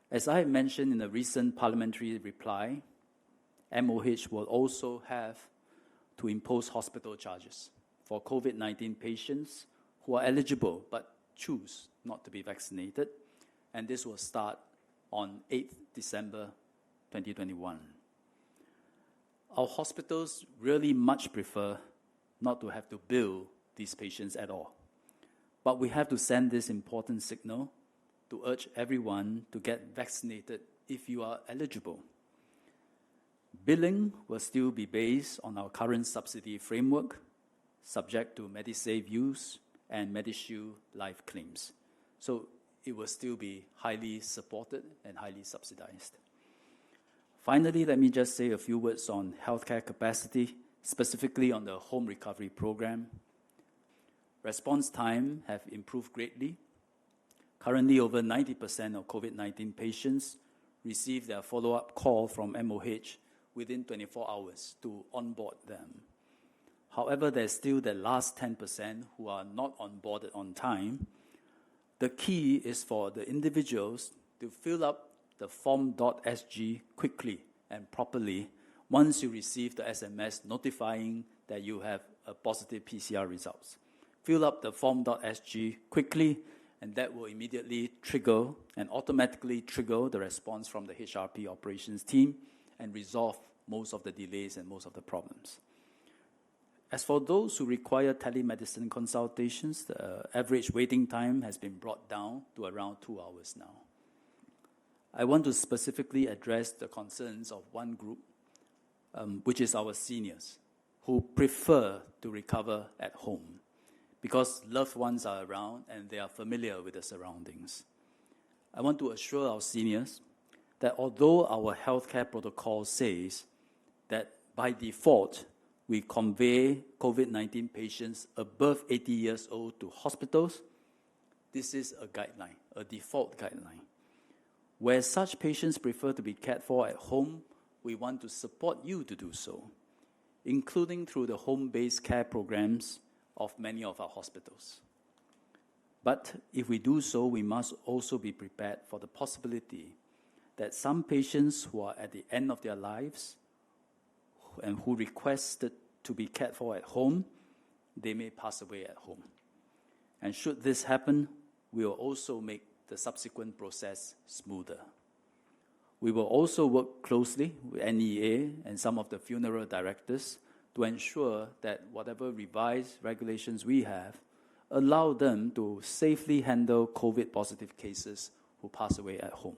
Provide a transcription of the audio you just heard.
As I mentioned in a recent parliamentary reply, MOH will also have to impose hospital charges for COVID-19 patients who are eligible but choose not to be vaccinated, and this will start on 8th December 2021. Our hospitals really much prefer not to have to bill these patients at all. But we have to send this important signal to urge everyone to get vaccinated if you are eligible. Billing will still be based on our current subsidy framework, subject to Medisave use and Medishield life claims. So it will still be highly supported and highly subsidized. Finally, let me just say a few words on healthcare capacity, specifically on the home recovery program. Response time have improved greatly. Currently, over 90% of COVID-19 patients receive their follow-up call from MOH within 24 hours to onboard them. However, there's still the last 10% who are not onboarded on time. The key is for the individuals to fill up the form.sg quickly and properly once you receive the SMS notifying that you have a positive PCR results. Fill up the form.sg quickly, and that will immediately trigger and automatically trigger the response from the HRP operations team and resolve most of the delays and most of the problems. As for those who require telemedicine consultations, the average waiting time has been brought down to around 2 hours now. I want to specifically address the concerns of one group, which is our seniors, who prefer to recover at home because loved ones are around and they are familiar with the surroundings. I want to assure our seniors that although our healthcare protocol says that by default, we convey COVID-19 patients above 80 years old to hospitals, this is a guideline, a default guideline. Where such patients prefer to be cared for at home, we want to support you to do so, including through the home-based care programs of many of our hospitals. But if we do so, we must also be prepared for the possibility that some patients who are at the end of their lives and who requested to be cared for at home, they may pass away at home. And should this happen, we will also make the subsequent process smoother. We will also work closely with NEA and some of the funeral directors to ensure that whatever revised regulations we have allow them to safely handle COVID-positive cases who pass away at home.